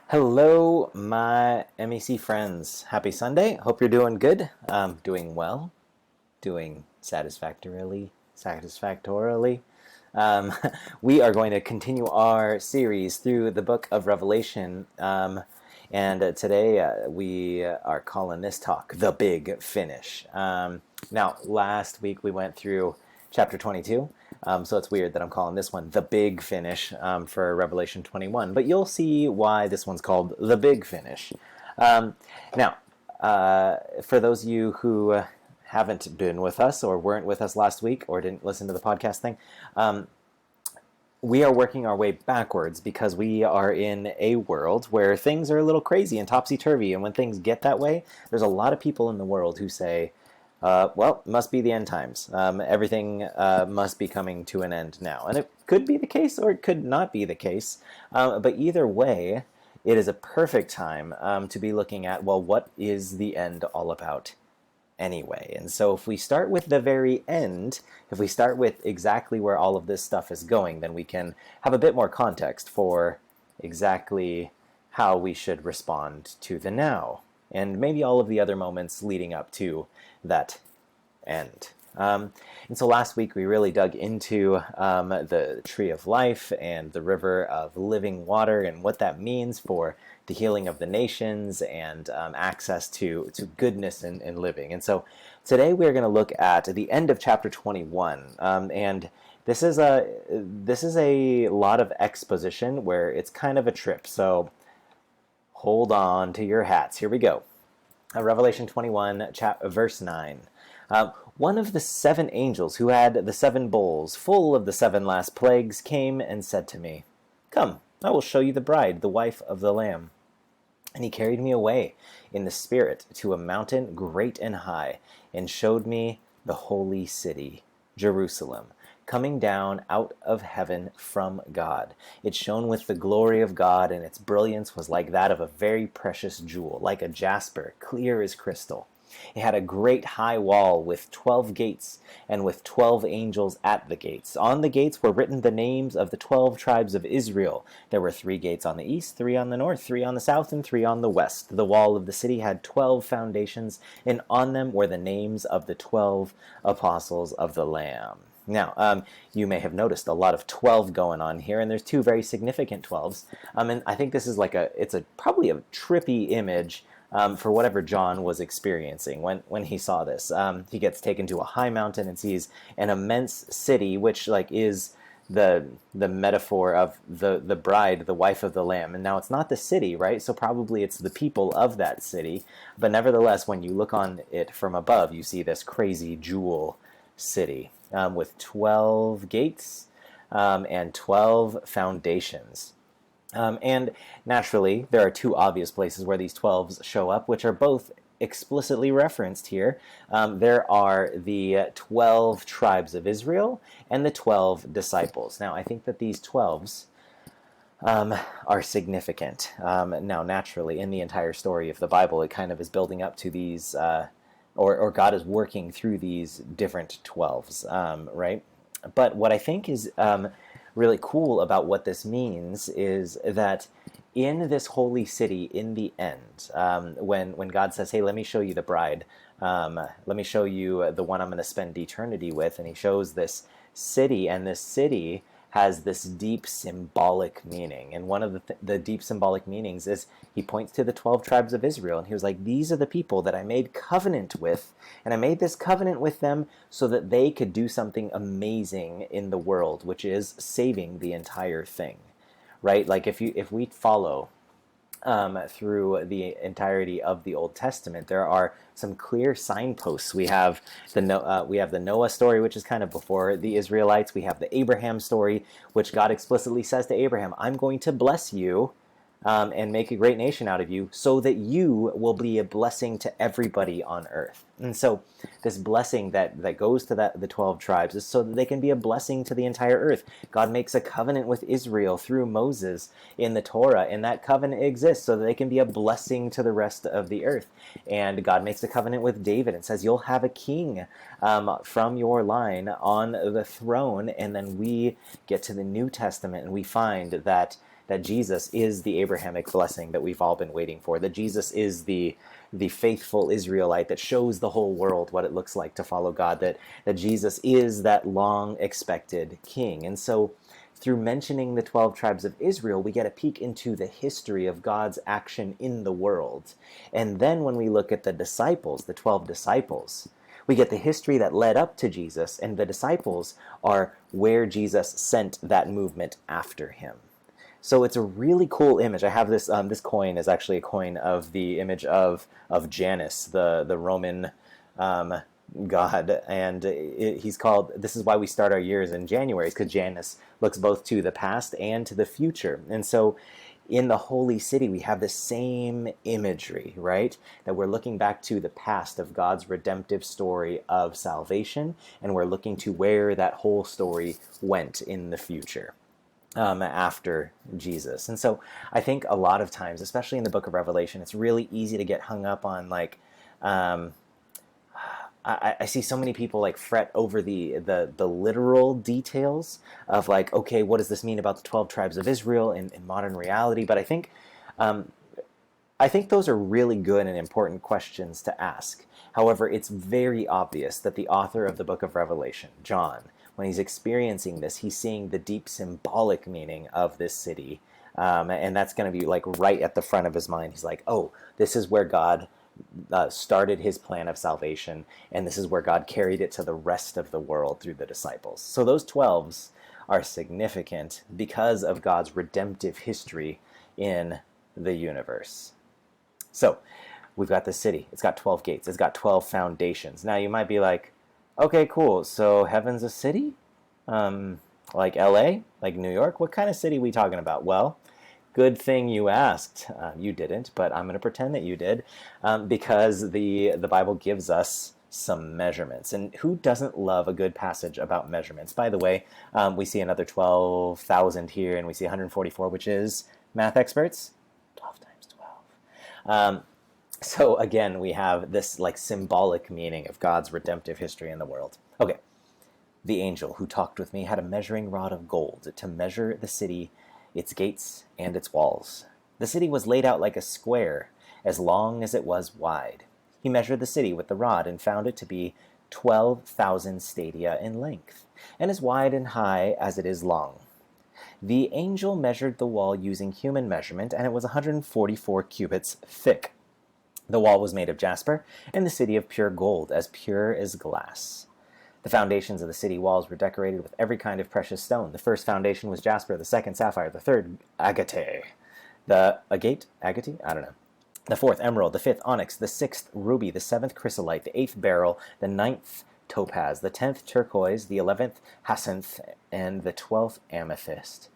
Hello, my MEC friends. Happy Sunday. Hope you're doing good. Doing well. Doing satisfactorily. Um, we are going to continue our series through the book of Revelation. And today we are calling this talk The Big Finish. Now, last week we went through chapter 22. So it's weird that I'm calling this one The Big Finish for Revelation 21. But you'll see why this one's called The Big Finish. Now, for those of you who haven't been with us or weren't with us last week or didn't listen to the podcast thing, we are working our way backwards because we are in a world where things are a little crazy and topsy-turvy. And when things get that way, there's a lot of people in the world who say, well, must be the end times. Everything must be coming to an end now. And it could be the case or it could not be the case. But either way, it is a perfect time to be looking at, well, what is the end all about anyway? And so if we start with the very end, if we start with exactly where all of this stuff is going, then we can have a bit more context for exactly how we should respond to the now. And maybe all of the other moments leading up to that end. And so last week we really dug into the tree of life and the river of living water and what that means for the healing of the nations and access to goodness in living. And so today we're going to look at the end of chapter 21. And this is a lot of exposition where it's kind of a trip. So hold on to your hats. Here we go. Revelation 21, verse 9. One of the 7 angels who had the 7 bowls full of the 7 last plagues came and said to me, "Come, I will show you the bride, the wife of the Lamb." And he carried me away in the Spirit to a mountain great and high, and showed me the holy city, Jerusalem, coming down out of heaven from God. It shone with the glory of God, and its brilliance was like that of a very precious jewel, like a jasper, clear as crystal. It had a great high wall with 12 gates, and with 12 angels at the gates. On the gates were written the names of the 12 tribes of Israel. There were 3 gates on the east, 3 on the north, 3 on the south, and 3 on the west. The wall of the city had 12 foundations, and on them were the names of the 12 apostles of the Lamb. Now, you may have noticed a lot of 12 going on here, and there's 2 very significant 12s. And I think this is probably a trippy image for whatever John was experiencing when he saw this. He gets taken to a high mountain and sees an immense city, which is the metaphor of the bride, the wife of the Lamb. And now it's not the city, right? So probably it's the people of that city. But nevertheless, when you look on it from above, you see this crazy jewel city with 12 gates and 12 foundations. And naturally, there are 2 obvious places where these 12s show up, which are both explicitly referenced here. There are the 12 tribes of Israel and the 12 disciples. Now, I think that these 12s are significant. Now, naturally, in the entire story of the Bible, it kind of is building up to these, or God is working through these different 12s, right? But what I think is really cool about what this means is that in this holy city, in the end, when God says, "Hey, let me show you the bride, let me show you the one I'm going to spend eternity with," and he shows this city, and this city has this deep symbolic meaning. And one of the deep symbolic meanings is he points to the 12 tribes of Israel, and he was like, "These are the people that I made covenant with, and I made this covenant with them so that they could do something amazing in the world, which is saving the entire thing." Right? Like if we follow through the entirety of the Old Testament, there are some clear signposts. We have the Noah story, which is kind of before the Israelites. We have the Abraham story, which God explicitly says to Abraham, "I'm going to bless you and make a great nation out of you so that you will be a blessing to everybody on earth." And so this blessing that goes to the 12 tribes is so that they can be a blessing to the entire earth. God makes a covenant with Israel through Moses in the Torah, and that covenant exists so that they can be a blessing to the rest of the earth. And God makes a covenant with David and says, "You'll have a king from your line on the throne." And then we get to the New Testament and we find that that Jesus is the Abrahamic blessing that we've all been waiting for, that Jesus is the faithful Israelite that shows the whole world what it looks like to follow God, that Jesus is that long-expected king. And so through mentioning the 12 tribes of Israel, we get a peek into the history of God's action in the world. And then when we look at the disciples, the 12 disciples, we get the history that led up to Jesus, and the disciples are where Jesus sent that movement after him. So it's a really cool image. I have this. This coin is actually a coin of the image of Janus, the Roman god, and he's called. This is why we start our years in January, because Janus looks both to the past and to the future. And so, in the holy city, we have the same imagery, right? That we're looking back to the past of God's redemptive story of salvation, and we're looking to where that whole story went in the future. After Jesus. And so I think a lot of times, especially in the book of Revelation, it's really easy to get hung up on I see so many people like fret over the literal details of like, okay, what does this mean about the 12 tribes of Israel in modern reality? But I think those are really good and important questions to ask. However, it's very obvious that the author of the book of Revelation, John, when he's experiencing this, he's seeing the deep symbolic meaning of this city. And that's going to be like right at the front of his mind. He's like, oh, this is where God started his plan of salvation, and this is where God carried it to the rest of the world through the disciples. So those 12s are significant because of God's redemptive history in the universe. So we've got this city. It's got 12 gates. It's got 12 foundations. Now you might be like, okay, cool. So heaven's a city? Like LA? Like New York? What kind of city are we talking about? Well, good thing you asked. You didn't, but I'm going to pretend that you did, because the Bible gives us some measurements. And who doesn't love a good passage about measurements? By the way, we see another 12,000 here, and we see 144, which is, math experts, 12 times 12. So again, we have this like symbolic meaning of God's redemptive history in the world. Okay, the angel who talked with me had a measuring rod of gold to measure the city, its gates, and its walls. The city was laid out like a square, as long as it was wide. He measured the city with the rod and found it to be 12,000 stadia in length, and as wide and high as it is long. The angel measured the wall using human measurement, and it was 144 cubits thick. The wall was made of jasper, and the city of pure gold, as pure as glass. The foundations of the city walls were decorated with every kind of precious stone. The first foundation was jasper, the second sapphire, the third agate. Agate? I don't know. The fourth emerald, the fifth onyx, the sixth ruby, the seventh chrysolite, the eighth beryl, the ninth topaz, the 10th turquoise, the 11th jacinth, and the 12th amethyst.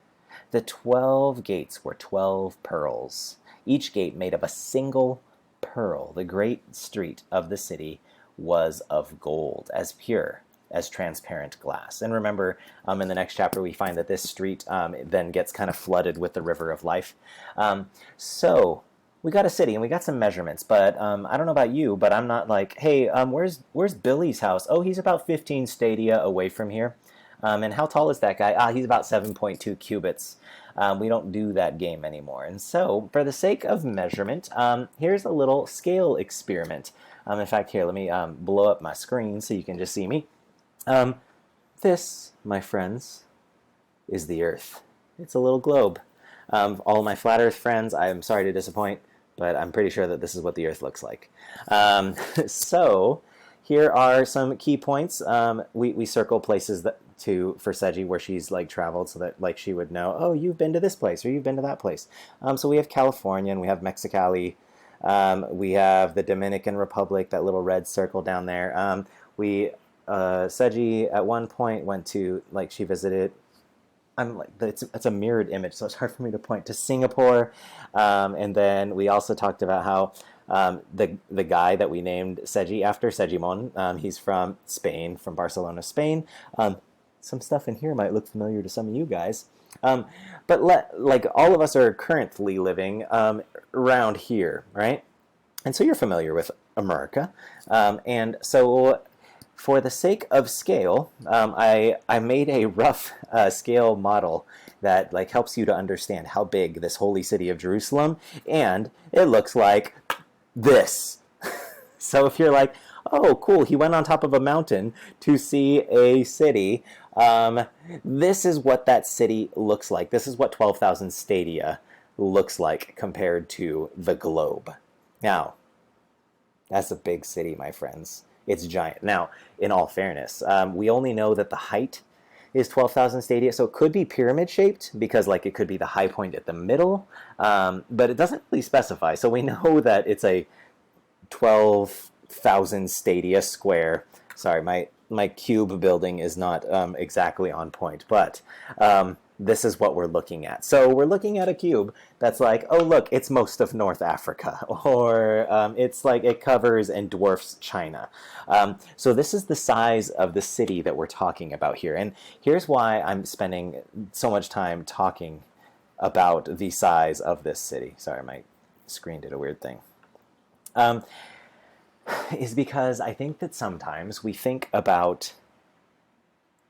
The 12 gates were 12 pearls, each gate made of a single pearl. The great street of the city was of gold, as pure as transparent glass. And remember, in the next chapter, we find that this street then gets kind of flooded with the river of life. So we got a city and we got some measurements, but I don't know about you, but I'm not like, hey, where's Billy's house? Oh, he's about 15 stadia away from here. And how tall is that guy? He's about 7.2 cubits. We don't do that game anymore. And so, for the sake of measurement, here's a little scale experiment. In fact, here, let me blow up my screen so you can just see me. This, my friends, is the Earth. It's a little globe. All of my flat Earth friends, I am sorry to disappoint, but I'm pretty sure that this is what the Earth looks like. So, here are some key points. We circle places for Seji where she's like traveled, so that like she would know, oh, you've been to this place or you've been to that place. So we have California and we have Mexicali. We have the Dominican Republic, that little red circle down there. Seji at one point went to, like, she visited, I'm like, it's a mirrored image, so it's hard for me to point to Singapore. And then we also talked about how the guy that we named Seji after, Segimon, he's from Spain, from Barcelona, Spain. Some stuff in here might look familiar to some of you guys. But like all of us are currently living around here, right? And so you're familiar with America. And so for the sake of scale, I made a rough scale model that like helps you to understand how big this holy city of Jerusalem, and it looks like this. So if you're like, oh, cool, he went on top of a mountain to see a city, this is what that city looks like. This is what 12,000 stadia looks like compared to the globe. Now, that's a big city, my friends. It's giant. Now, in all fairness, we only know that the height is 12,000 stadia, so it could be pyramid shaped because like it could be the high point at the middle, but it doesn't really specify. So we know that it's a 12,000 stadia square. Sorry, my cube building is not exactly on point, but this is what we're looking at. So we're looking at a cube that's like, oh look, it's most of North Africa, or it's like it covers and dwarfs China. So this is the size of the city that we're talking about here, and here's why I'm spending so much time talking about the size of this city. Sorry, my screen did a weird thing. Is because I think that sometimes we think about,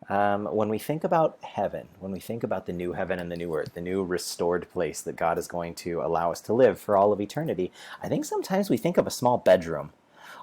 when we think about heaven, when we think about the new heaven and the new earth, the new restored place that God is going to allow us to live for all of eternity, I think sometimes we think of a small bedroom,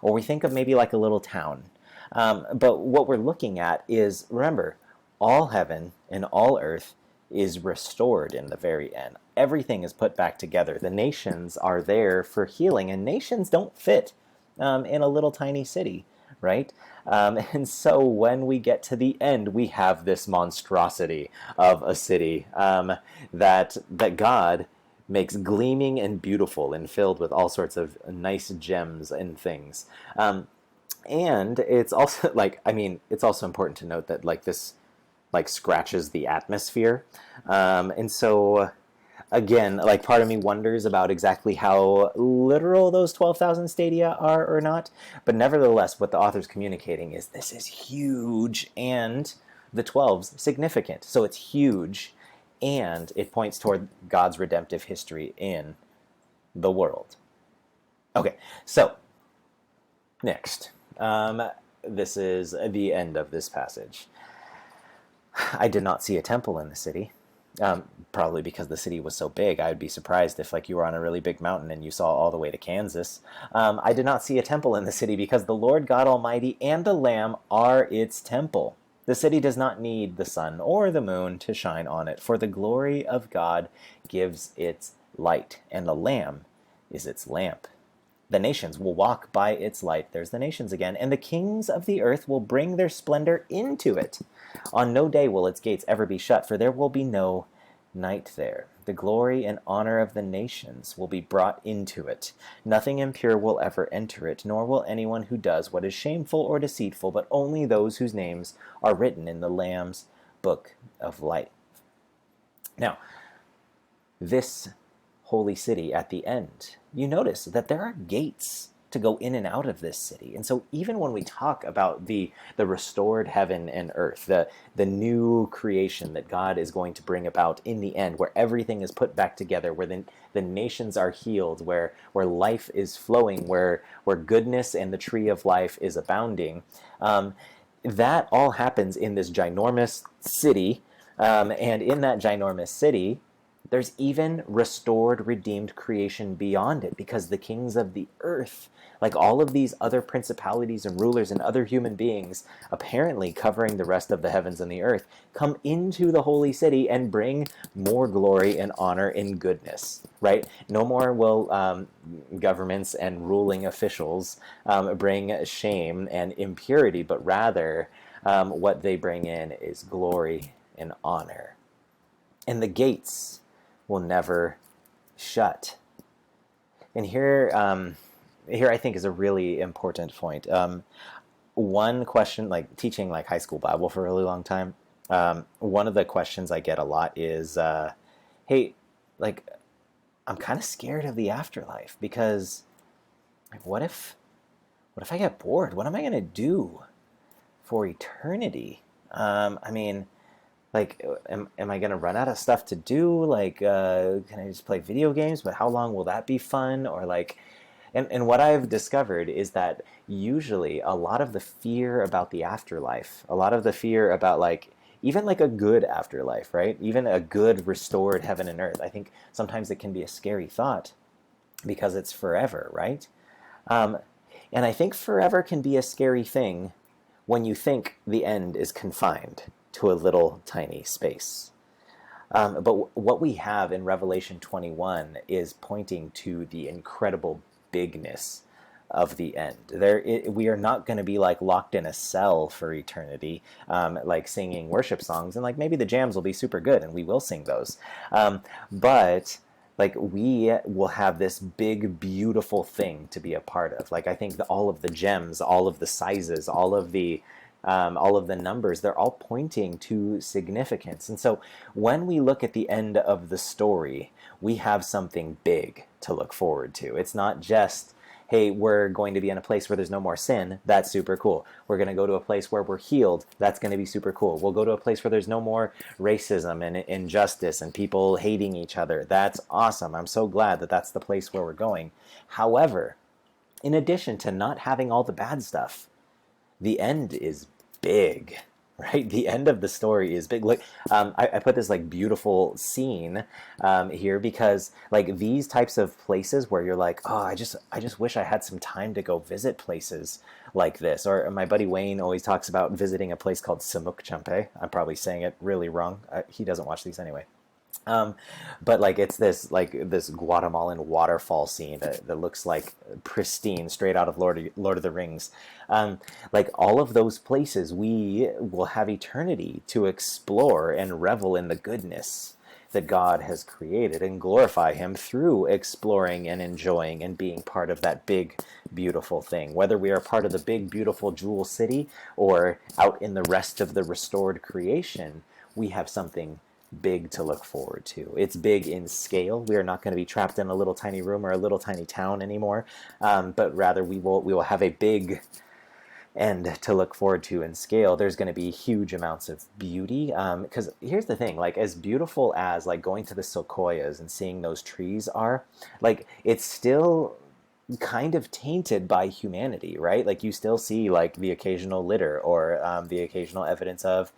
or we think of maybe like a little town. But what we're looking at is, remember, all heaven and all earth is restored in the very end. Everything is put back together. The nations are there for healing, and nations don't fit in a little tiny city, right? And so when we get to the end, we have this monstrosity of a city that God makes gleaming and beautiful and filled with all sorts of nice gems and things. And it's also like, I mean, it's also important to note that like this like scratches the atmosphere. And so again, like part of me wonders about exactly how literal those 12,000 stadia are or not. But nevertheless, what the author's communicating is this is huge, and the 12's significant. So it's huge, and it points toward God's redemptive history in the world. Okay, so next. This is the end of this passage. I did not see a temple in the city. Probably because the city was so big. I would be surprised if like you were on a really big mountain and you saw all the way to Kansas. I did not see a temple in the city because the Lord God Almighty and the Lamb are its temple. The city does not need the sun or the moon to shine on it, for the glory of God gives its light, and the Lamb is its lamp. The nations will walk by its light. There's the nations again. And the kings of the earth will bring their splendor into it. On no day will its gates ever be shut, for there will be no night there. The glory and honor of the nations will be brought into it. Nothing impure will ever enter it, nor will anyone who does what is shameful or deceitful, but only those whose names are written in the Lamb's book of life. Now, this holy city at the end, you notice that there are gates to go in and out of this city. And so even when we talk about the restored heaven and earth, the new creation that God is going to bring about in the end, where everything is put back together, where the nations are healed, where life is flowing, where goodness and the tree of life is abounding, that all happens in this ginormous city. And in that ginormous city, there's even restored, redeemed creation beyond it, because the kings of the earth, like all of these other principalities and rulers and other human beings, apparently covering the rest of the heavens and the earth, come into the holy city and bring more glory and honor and goodness, right? No more will governments and ruling officials bring shame and impurity, but rather what they bring in is glory and honor. And the gates will never shut. And here I think is a really important point. One question, like teaching like high school Bible for a really long time, one of the questions I get a lot is, hey, like, I'm kind of scared of the afterlife, because like, what if I get bored? What am I going to do for eternity? I mean, like, am I going to run out of stuff to do? Like, can I just play video games? But how long will that be fun? Or like, and what I've discovered is that usually a lot of the fear about the afterlife, a lot of the fear about like, even like a good afterlife, right? Even a good restored heaven and earth. I think sometimes it can be a scary thought because it's forever, right? Um, and I think forever can be a scary thing when you think the end is confined to a little tiny space. But what we have in Revelation 21 is pointing to the incredible bigness of the end. We are not going to be like locked in a cell for eternity, like singing worship songs, and like maybe the jams will be super good, and we will sing those. But like we will have this big, beautiful thing to be a part of. Like I think all of the gems, all of the sizes, all of the numbers, they're all pointing to significance. And so when we look at the end of the story, we have something big to look forward to. It's not just, hey, we're going to be in a place where there's no more sin. That's super cool. We're going to go to a place where we're healed. That's going to be super cool. We'll go to a place where there's no more racism and injustice and people hating each other. That's awesome. I'm so glad that that's the place where we're going. However, in addition to not having all the bad stuff, the end is big, right? The end of the story is big. Like, I put this like beautiful scene here because like these types of places where you're like, oh, I just wish I had some time to go visit places like this. Or my buddy Wayne always talks about visiting a place called Samuk-Champe. I'm probably saying it really wrong. He doesn't watch these anyway. Um, but like it's this Guatemalan waterfall scene that looks like pristine, straight out of Lord of the Rings. Like all of those places, we will have eternity to explore and revel in the goodness that God has created and glorify Him through exploring and enjoying and being part of that big, beautiful thing. Whether we are part of the big, beautiful jewel city or out in the rest of the restored creation, we have something big to look forward to. It's big in scale. We are not going to be trapped in a little tiny room or a little tiny town anymore, but rather we will have a big end to look forward to in scale. There's going to be huge amounts of beauty, because here's the thing, like as beautiful as like going to the sequoias and seeing those trees are, like it's still kind of tainted by humanity, right? Like you still see like the occasional litter or the occasional evidence of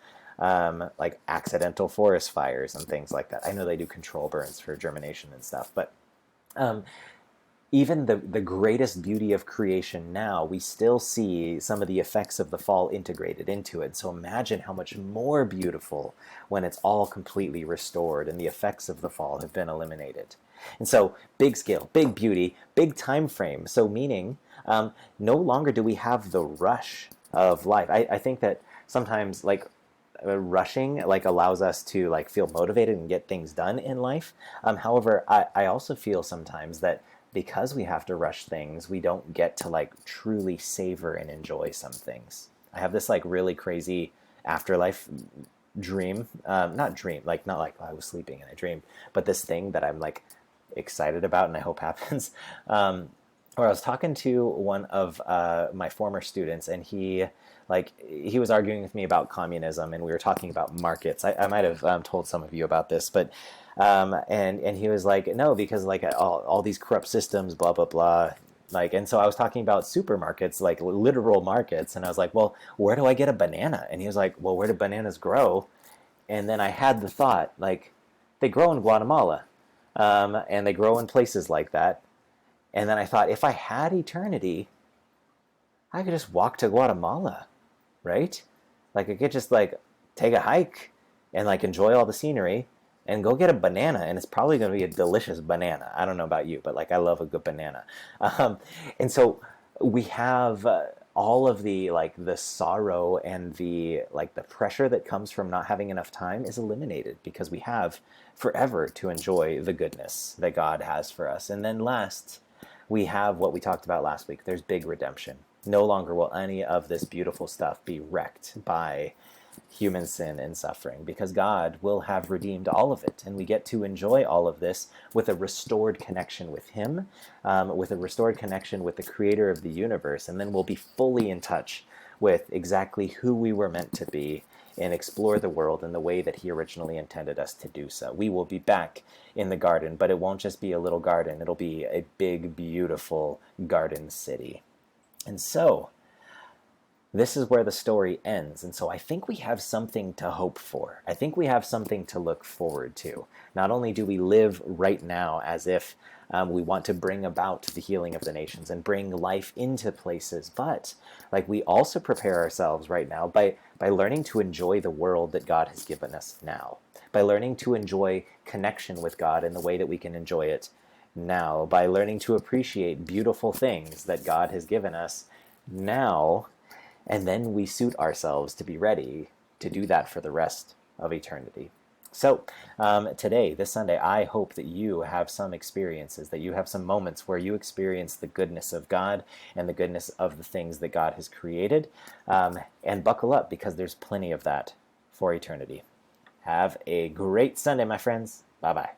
like accidental forest fires and things like that. I know they do control burns for germination and stuff, but um, even the greatest beauty of creation now, we still see some of the effects of the fall integrated into it. So imagine how much more beautiful when it's all completely restored and the effects of the fall have been eliminated. And so big scale, big beauty, big time frame. So meaning no longer do we have the rush of life. I think that sometimes like rushing like allows us to like feel motivated and get things done in life. However, I also feel sometimes that because we have to rush things, we don't get to like truly savor and enjoy some things. I have this like really crazy afterlife dream, not dream, like not like, oh, I was sleeping and I dreamed, but this thing that I'm like excited about and I hope happens. Or I was talking to one of my former students, and he was arguing with me about communism, and we were talking about markets. I might have told some of you about this, but and he was like, no, because like all these corrupt systems, blah blah blah. Like, and so I was talking about supermarkets, like literal markets, and I was like, well, where do I get a banana? And he was like, well, where do bananas grow? And then I had the thought, like, they grow in Guatemala, and they grow in places like that. And then I thought, if I had eternity, I could just walk to Guatemala, right? Like I could just like take a hike and like enjoy all the scenery and go get a banana, and it's probably going to be a delicious banana. I don't know about you, but like I love a good banana. And so we have all of the like the sorrow and the like the pressure that comes from not having enough time is eliminated because we have forever to enjoy the goodness that God has for us. And then last, we have what we talked about last week. There's big redemption. No longer will any of this beautiful stuff be wrecked by human sin and suffering, because God will have redeemed all of it, and we get to enjoy all of this with a restored connection with Him, with a restored connection with the Creator of the universe, and then we'll be fully in touch with exactly who we were meant to be and explore the world in the way that He originally intended us to do so. We will be back in the garden, but it won't just be a little garden. It'll be a big, beautiful garden city. And so, this is where the story ends. And so I think we have something to hope for. I think we have something to look forward to. Not only do we live right now as if we want to bring about the healing of the nations and bring life into places, but like we also prepare ourselves right now by learning to enjoy the world that God has given us now, by learning to enjoy connection with God in the way that we can enjoy it now, by learning to appreciate beautiful things that God has given us now, and then we suit ourselves to be ready to do that for the rest of eternity. So today, this Sunday, I hope that you have some experiences, that you have some moments where you experience the goodness of God and the goodness of the things that God has created. And buckle up, because there's plenty of that for eternity. Have a great Sunday, my friends. Bye-bye.